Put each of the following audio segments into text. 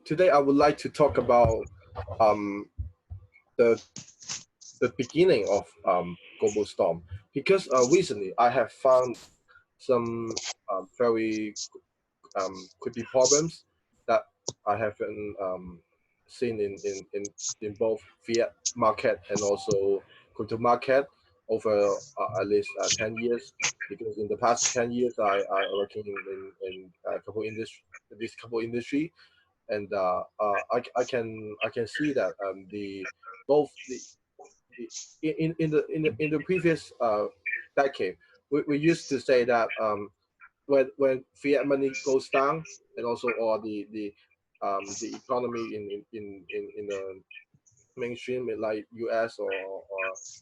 Today I would like to talk about um, the the beginning of global storm because recently I have found some very creepy problems that I have seen in both fiat market and also crypto market over at least 10 years, because in the past 10 years I working in a couple industry, this couple industry, and I can see that the both the in the previous decade, we used to say that when fiat money goes down, and also or the economy in the mainstream like US or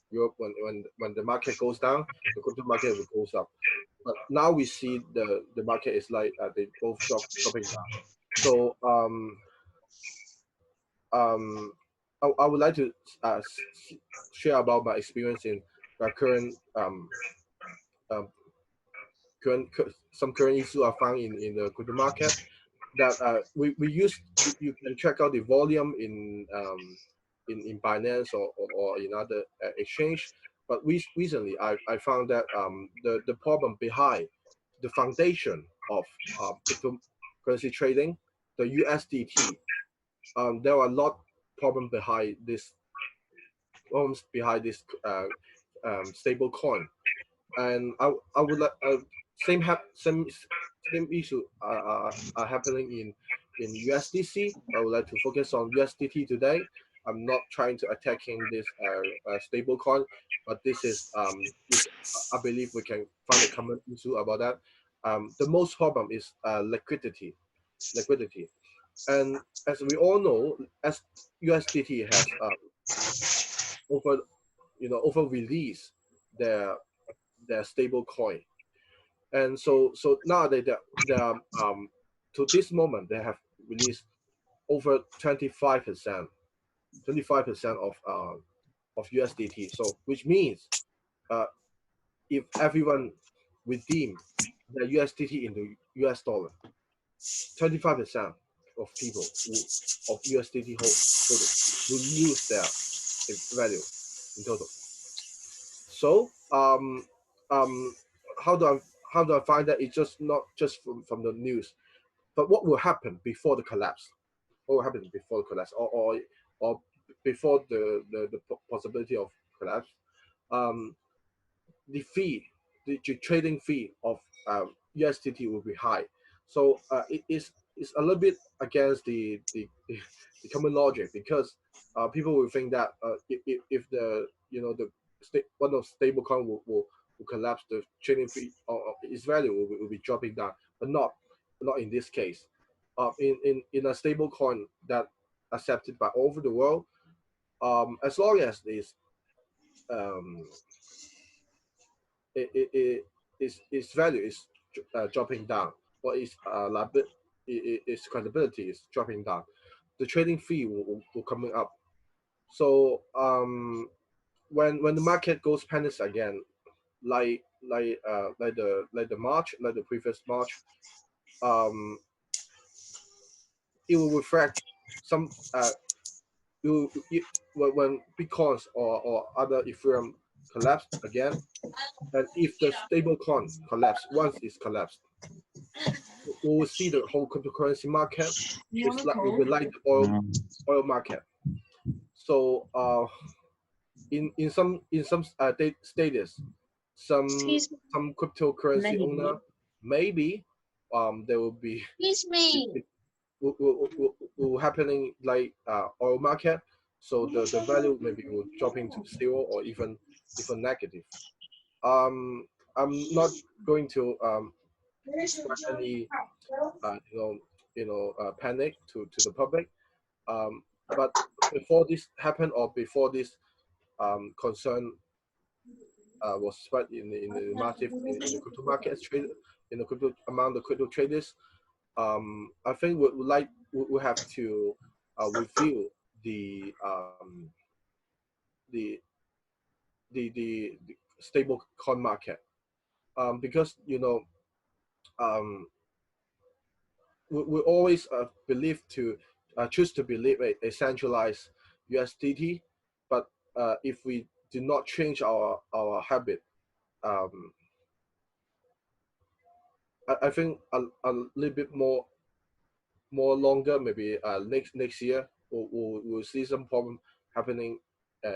Europe, when the market goes down, the crypto market will goes up. But now we see the market is like they both dropping down. So um, I would like to share about my experience in current um, some current issue I found in the crypto market, that we use. You can check out the volume in Binance or in other exchange. But recently I found that the problem behind the foundation of cryptocurrency trading, the USDT, there are a lot problem behind this stable coin. And I would like same issue are happening in USDC. I would like to focus on USDT today. I'm not trying to attacking this stable coin, but this I believe we can find a common issue about that. The most problem is liquidity, and as we all know, as USDT has over over release their stable coin. And so nowadays they are, to this moment they have released over 25% of USDT. So which means uh, if everyone redeem their USDT into US dollar, 25% of people of USDT holders will lose their value in total. So um, how do I find that? It's just not just from the news, but what will happen before the collapse? What will happen before the collapse, or before the possibility of collapse? Um, the fee, the trading fee of USDT will be high. So it is a little bit against the common logic, because people will think that if the one of stablecoin will collapse, the trading fee or its value will be dropping down, but not in this case. In a stable coin that accepted by all over the world, as long as um, its value is dropping down, or its credibility is dropping down, the trading fee will coming up. So when the market goes panics again, like the previous March, um, it will reflect some when bitcoins or other ethereum collapse again. And if the stable coin collapse, once it's collapsed, we will see the whole cryptocurrency market will be like the oil market. So in some status, some Excuse me. some cryptocurrency owner, maybe there will be Excuse me. it will happening like oil market. So the value maybe will dropping to zero, or even negative. um I'm not going to spread any uh, you know panic to the public. um but before this happened, or before this concern was spread in the massive in the crypto markets trade, in the crypto among the crypto traders, I think we have to review the the stable coin market, because um, we always believe to choose to believe a centralized USDT, but if we do not change our habit, um, I think a little bit more longer, maybe next year, we'll see some problem happening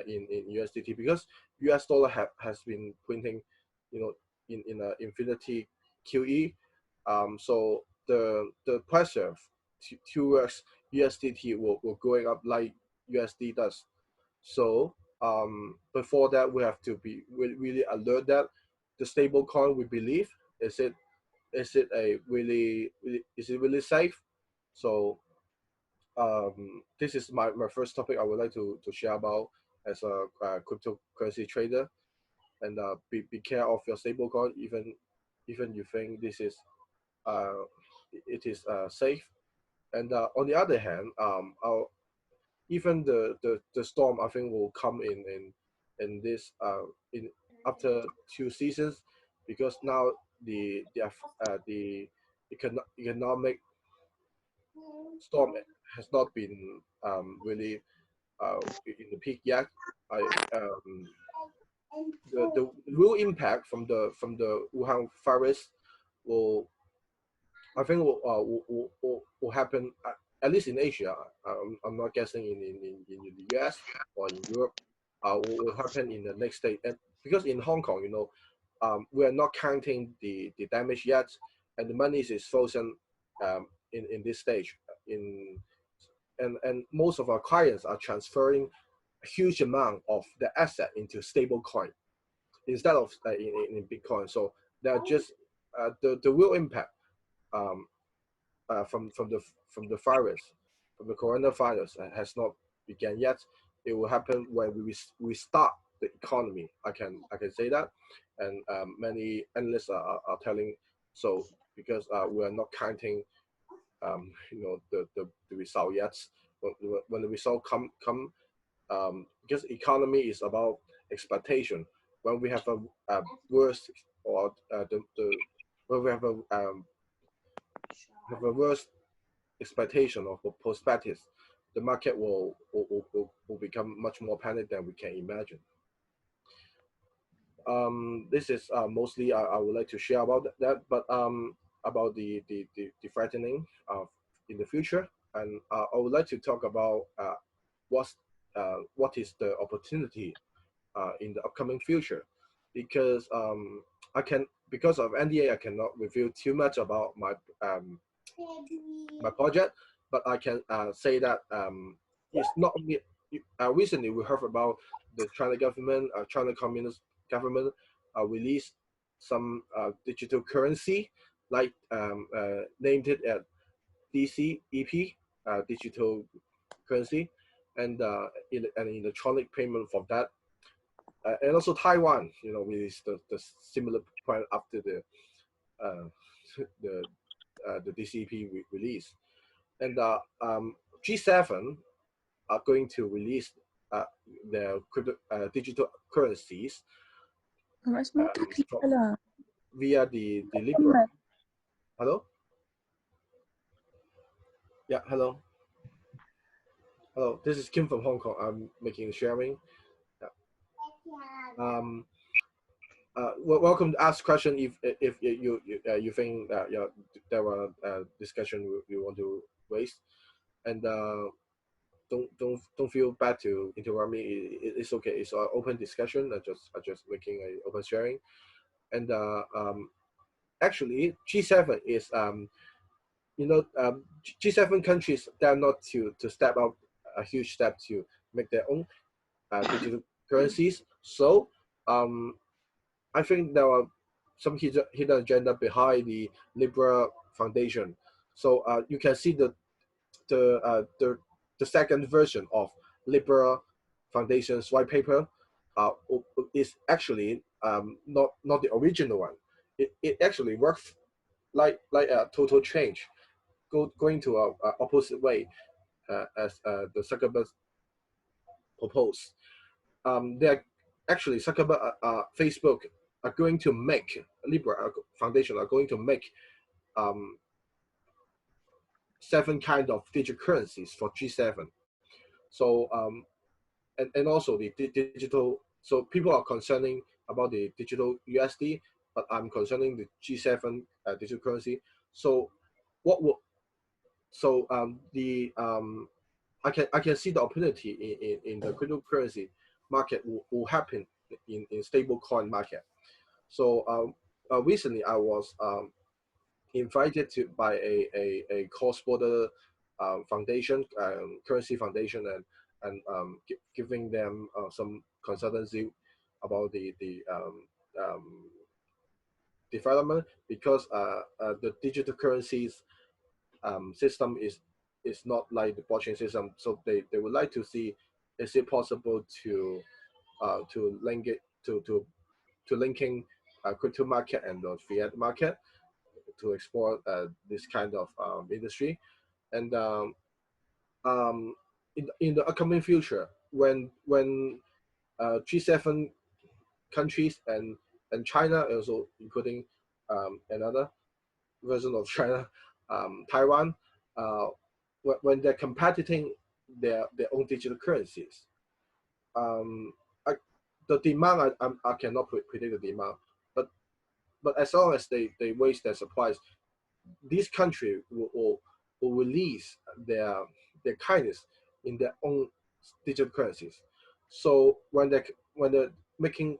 in USDT, because US dollar has been printing, in a infinity QE. So the pressure towards USDT will going up like USD does. So before that, we have to be really alert that the stable coin we believe, is it a is it really safe? So this is my first topic I would like to share about as a cryptocurrency trader. And be care of your stablecoin, even you think this is uh, it is safe. And on the other hand, even the storm, I think, will come in this in after 2 seasons, because now the economic storm has not been really in the peak yet. I the real impact from the Wuhan virus will, I think, will happen at least in Asia. I'm not guessing in the US or in Europe. Will happen in the next day, and because in Hong Kong, we are not counting the damage yet, and the money is frozen in this stage. And most of our clients are transferring a huge amount of the asset into stable coin instead of in Bitcoin. So they're just the real impact um, from the virus, from the coronavirus, has not begun yet. It will happen when we start the economy. I can say that, and many analysts are telling so, because we are not counting the result yet. When the result come, because economy is about expectation. When we have a worst, or the when we have a worst expectation of perspectives, the market will become much more panicked than we can imagine. This is mostly I would like to share about that, but about the threatening in the future, and I would like to talk about what is the opportunity in the upcoming future, because because of NDA, I cannot reveal too much about my project, but I can say that it's not only recently we heard about the China government, China Communist government released some digital currency, like named it at DCEP, digital currency, and an electronic payment for that. And also Taiwan, released the similar plan after uh, the the DCP release. And G7 are going to release uh, their digital currencies via the Libra. Hello? Yeah, hello. Hello, this is Kim from Hong Kong. I'm making sharing. Yeah. Um, welcome to ask question if you think that there were discussion you want to raise, and don't feel bad to interrupt me. It's okay. It's an open discussion. I just making a open sharing, and actually G7 is G7 countries, they are not to step up a huge step to make their own digital currencies. So I think there are some hidden agenda behind the Libra Foundation. So you can see the, uh, the the second version of Libra Foundation's white paper uh, is actually not the original one. It actually works like a total change, going to a opposite way as the Zuckerberg proposed. They're actually Zuckerberg, Facebook are going to make Libra Foundation are going to make um, seven kind of digital currencies for G7. So and also the digital. So people are concerning about the digital USD, but I'm concerning the G7 digital currency. So what will the I can see the opportunity in the cryptocurrency market will happen in stable coin market. So recently I was invited to by a cross-border foundation, currency foundation, and giving them some consultancy about the development, because the digital currencies system is not like the blockchain system. So they would like to see, is it possible to link it to linking crypto market and the fiat market to explore this kind of industry. And in the upcoming future, when G7 countries and China also, including another version of China, Taiwan, uh, when they're competing their own digital currencies, um, I, the demand I cannot predict the demand, but as long as they raise their supplies, this country will release their kindness in their own digital currencies. So when they're making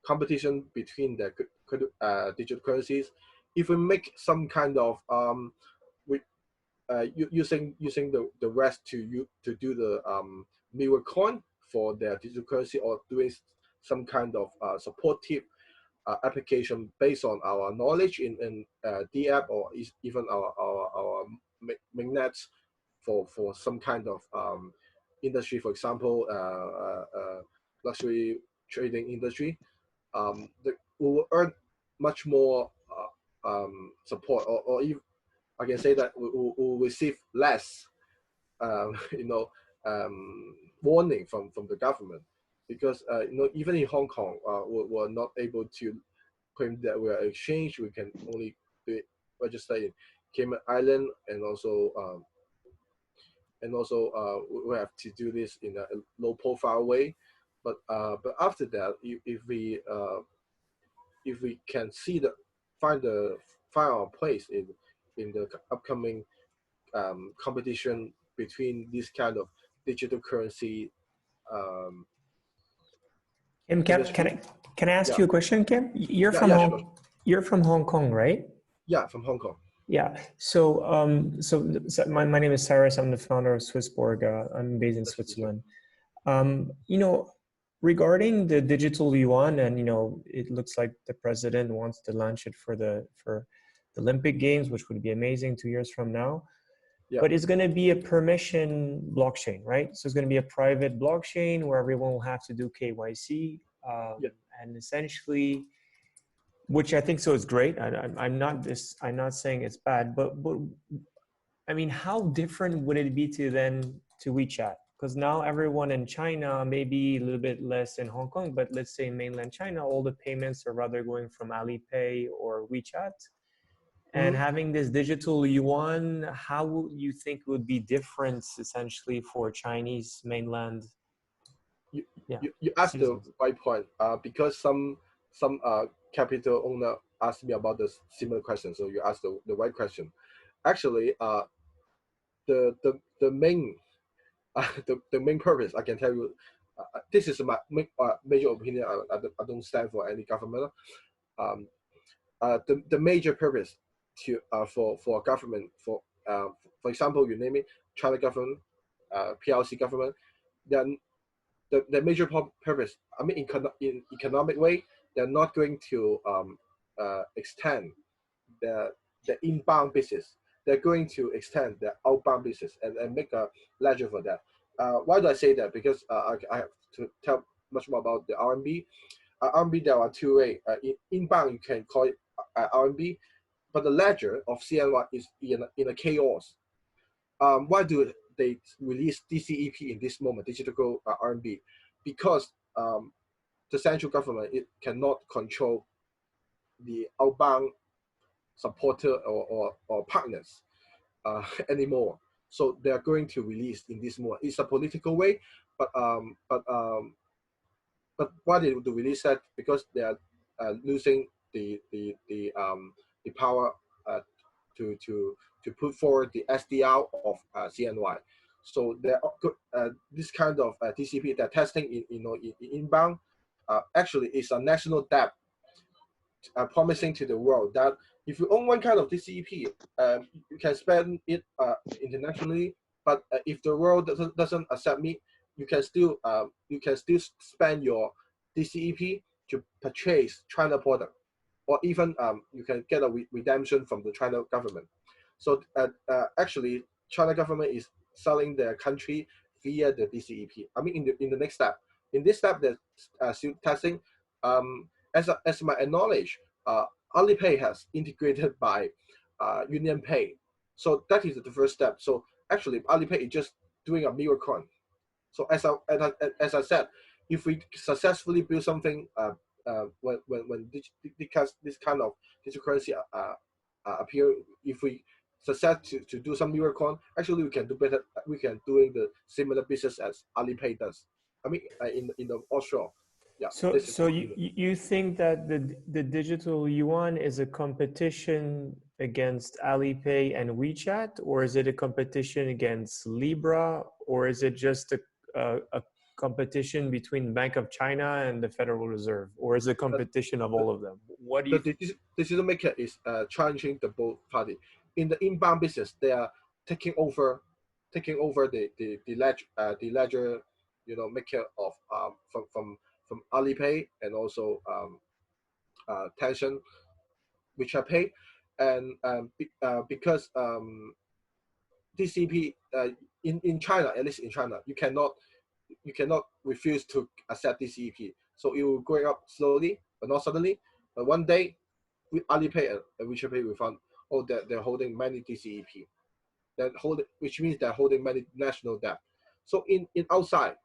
competition between the digital currencies, if we make some kind of we, using the rest to do the mirror coin for their digital currency, or doing some kind of supportive application based on our knowledge in DApp, or even our mainnets for some kind of industry, for example, luxury trading industry, we will earn much more support, or even I can say that we will receive less, you know, warning from the government, because even in Hong Kong, we're not able to claim that we are exchange. We can only do it, register in Cayman Island, and also we have to do this in a low profile way. But after that, if we can see the find the find our place in the upcoming competition between this kind of digital currency um, Kim, industry. Can I ask Yeah, you a question, Kim? sure. You're from Hong Kong, right? Yeah, from Hong Kong. Yeah. So my name is Cyrus. I'm the founder of Swissborg. I'm based in Switzerland. You know, regarding the digital yuan, and it looks like the president wants to launch it for the Olympic Games, which would be amazing 2 years from now. Yeah. But it's going to be a permission blockchain, right? So it's going to be a private blockchain where everyone will have to do KYC, Yeah. and essentially, which I think so is great. I'm not saying it's bad, but I mean, how different would it be to WeChat? Because now everyone in China, maybe a little bit less in Hong Kong, but let's say mainland China, all the payments are rather going from Alipay or WeChat. And having this digital yuan, how would you think would be different essentially for Chinese mainland? You asked the right point, because some capital owner asked me about the similar question, so you asked the right question. Actually, the main the main purpose, I can tell you, this is my major opinion. I don't stand for any government. The major purpose to for government, for example, you name it, China government, PLC government, then the major purpose, I mean, in economic way, they're not going to extend the inbound business. They're going to extend the outbound business and make a ledger for that. Why do I say that? Because I have to tell much more about the RMB. RMB, there are two ways. Inbound, you can call it RMB, but the ledger of CNY is in a chaos. Why do they release DCEP in this moment, digital RMB? Because the central government, it cannot control the outbound supporter or partners. anymore. So they are going to release in this moment. It's a political way, but why they do release that? Because they are losing the power uh, to put forward the SDR of CNY. So there this kind of TCP they're testing in inbound actually is a national debt promising to the world that if you own one kind of TCP, you can spend it internationally. But if the world doesn't accept me, you can still spend your DCEP to purchase China product, or even you can get a redemption from the China government. So actually, China government is selling their country via the DCEP. I mean, in the next step, in this step, they're still testing. As my knowledge, Alipay has integrated by Union Pay, so that is the first step. So actually, Alipay is just doing a mirror coin. So as I said, if we successfully build something, when this kind of digital currency appear, if we success to do some mirror coin, actually we can do better. We can doing the similar business as Alipay does. I mean, in the offshore. Yeah. So, so you think that the digital yuan is a competition against Alipay and WeChat, or is it a competition against Libra, or is it just a competition between Bank of China and the Federal Reserve, or is it a competition of all of them? What do you? The decision maker is challenging the both party. In the inbound business, they are taking over the ledger, maker of from Alipay and also Tencent, WeChat Pay, and because DCP in China, at least in China, you cannot refuse to accept DCP. So it will going up slowly, but not suddenly. But one day, with Alipay and WeChat Pay, we found they're holding many DCEP. Which means they're holding many national debt. So in outside,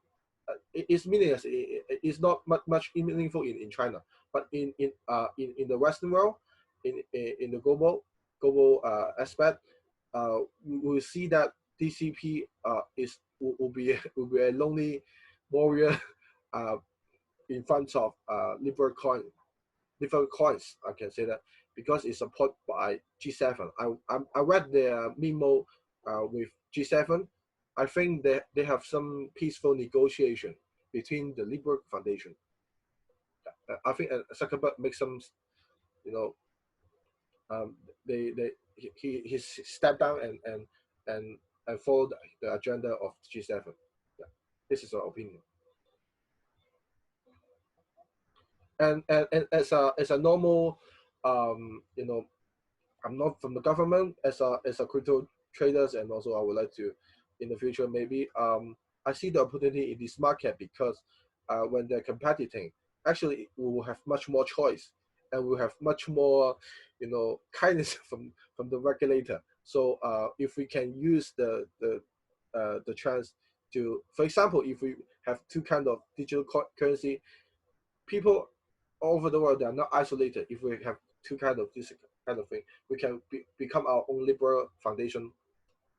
it's meaningless. It's not much meaningful in China, but in the Western world, in the global aspect, we will see that DCP will be will be a lonely warrior in front of liberal coins. I can say that because it's supported by G7. I read the memo with G7. I think they have some peaceful negotiation between the Liberal Foundation. I think Zuckerberg makes some, you know, he stepped down and followed the agenda of G7. Yeah, this is our opinion. And as a normal, I'm not from the government. As a crypto traders, and also I would like to, in the future maybe, I see the opportunity in this market because when they're competing, actually we will have much more choice, and we'll have much more, kindness from the regulator. So if we can use the chance to, for example, if we have two kind of digital currency, people all over the world, they are not isolated. If we have two kind of this kind of thing, we can become our own liberal foundation.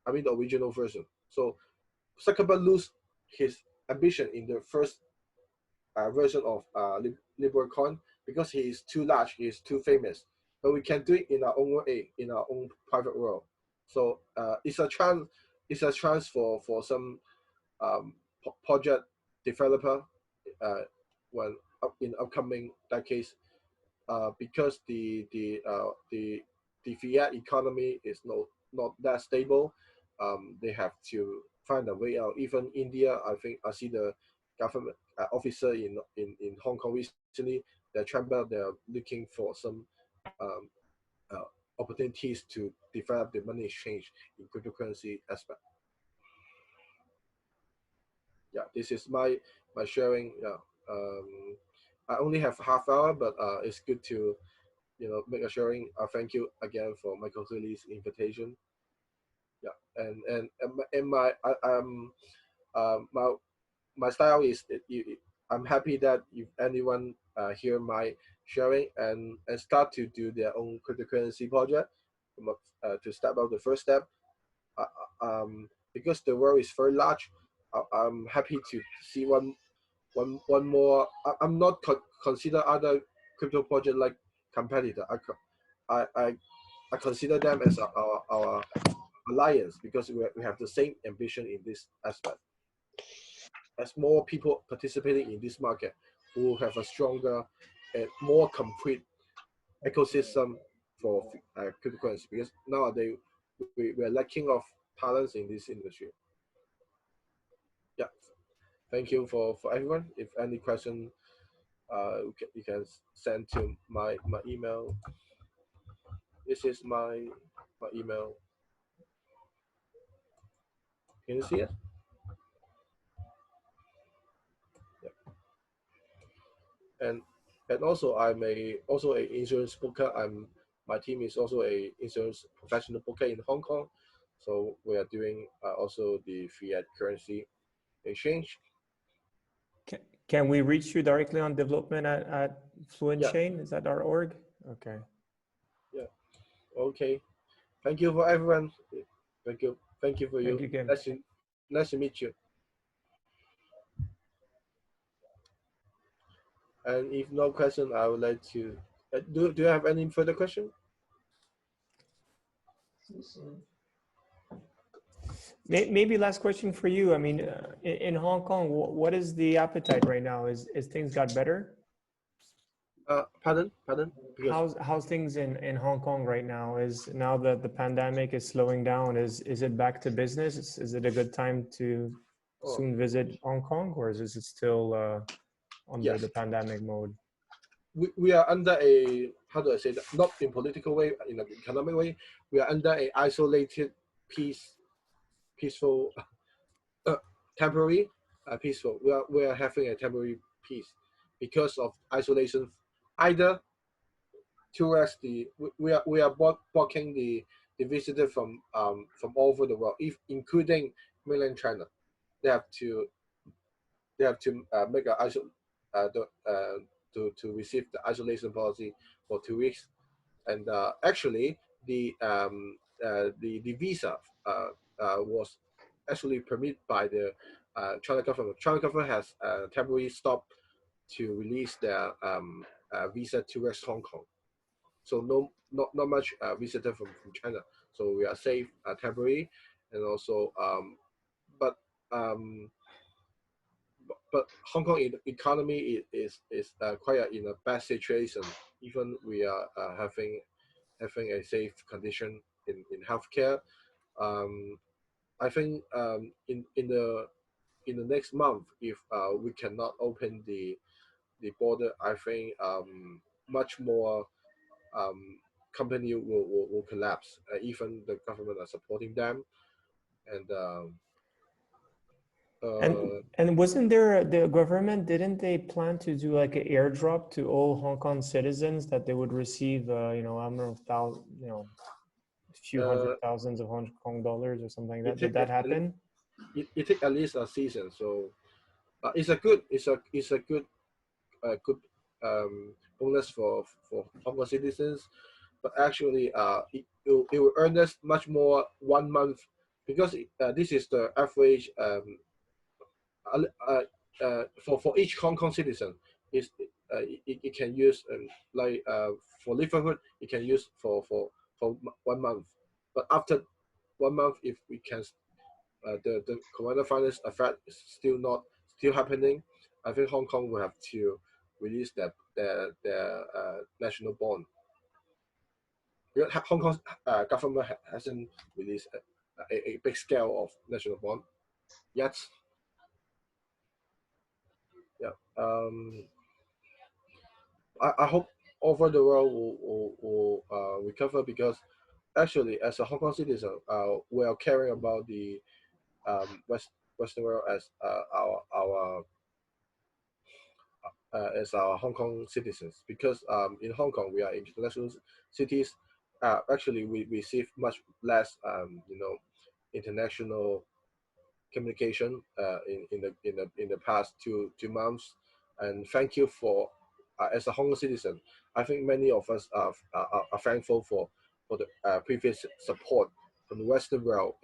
I mean, the original version. So Zuckerberg lose his ambition in the first version of liberal coin because he is too large, he is too famous. But we can do it in our own way, in our own private world. So it's a chance. It's a chance for some project developer when in upcoming decades, because the fiat economy is not that stable. They have to find a way out. Even India, I think I see the government officer in Hong Kong recently. They're looking for some um, opportunities to develop the money exchange in cryptocurrency aspect. Yeah, this is my sharing. Yeah, I only have half hour, but it's good to make a sharing. Thank you again for Michael Hurley's invitation. Yeah, and my my style is I'm happy that if anyone hear my sharing and start to do their own cryptocurrency project, to step out the first step. because the world is very large, I'm happy to see one more. I'm not consider other crypto project like competitor. I consider them as our alliance because we have the same ambition in this aspect. As more people participating in this market, we will have a stronger and more complete ecosystem for cryptocurrency because nowadays we are lacking of talents in this industry. Yeah, thank you for everyone. If any question, you can send to my email. This is my email. Can you see it? Yeah. And also I'm also a insurance broker. My team is also a insurance professional broker in Hong Kong. So we are doing also the fiat currency exchange. Can we reach you directly on development at Fluent Yeah. Chain? Is that our org? Okay. Yeah. Okay. Thank you for everyone. Thank you. Thank you for Thank you. you, Kim. Nice to meet you. And if no question, I would like to. Do you have any further question? Maybe last question for you. I mean, in Hong Kong, what is the appetite right now? Is things got better? Pardon? Because how's things in Hong Kong right now? Is now that the pandemic is slowing down, is it back to business? Is it a good time to soon visit Hong Kong, or is it still under the pandemic mode? We are under a, how do I say that? Not in political way, in an economic way. We are under a isolated, peaceful, temporary, peaceful. We are having a temporary peace because of isolation. Either towards we are blocking the visitor from all over the world, if including mainland China. They have to make a to receive the isolation policy for 2 weeks, and actually the visa was actually permitted by the China government. China government has temporarily stopped to release their visa towards Hong Kong. So not much visitor from China. So we are safe temporarily, and also but um, but Hong Kong economy is quite in a bad situation. Even we are having a safe condition in healthcare. I think in the next month, if we cannot open the border, I think much more company will collapse. Even the government are supporting them, and and wasn't there the government, didn't they plan to do like an airdrop to all Hong Kong citizens that they would receive I don't know, a few hundred thousands of Hong Kong dollars or something like that? Did that happen? It take at least a season. So it's a good bonus for Hong Kong citizens, but actually it will earn us much more 1 month because this is the average for each Hong Kong citizen is it can use for livelihood it can use for 1 month, but after 1 month, if we can the coronavirus effect is still happening, I think Hong Kong will have to release their national bond. Because Hong Kong's government hasn't released a big scale of national bond yet. Yeah. I hope over the world will recover because actually, as a Hong Kong citizen, we are caring about the Western world as as our Hong Kong citizens because in Hong Kong we are international cities. Actually, we receive much less international communication in the past two months. And thank you for as a Hong Kong citizen. I think many of us are thankful for the previous support the Western world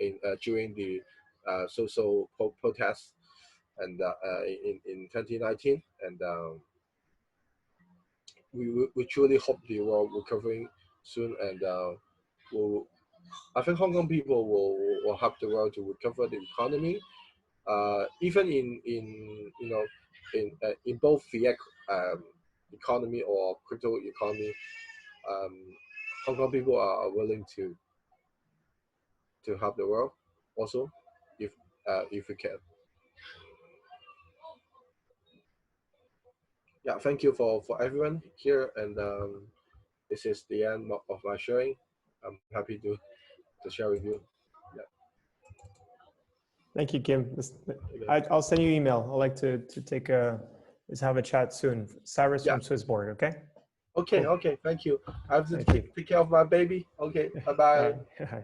during the social protests and in 2019, and we truly hope the world recovering soon, and I think Hong Kong people will help the world to recover the economy, even in both fiat economy or crypto economy. um, Hong Kong people are willing to help the world also, if we can. Yeah, thank you for everyone here, and this is the end of my sharing. I'm happy to share with you. Yeah. Thank you, Kim. Okay. I'll send you email. I'd like to let's have a chat soon. Cyrus Yeah. from Swissboard, okay? Okay. Cool. Okay. Thank you. I have to Thank you. take care of my baby. Okay. Bye All bye. right.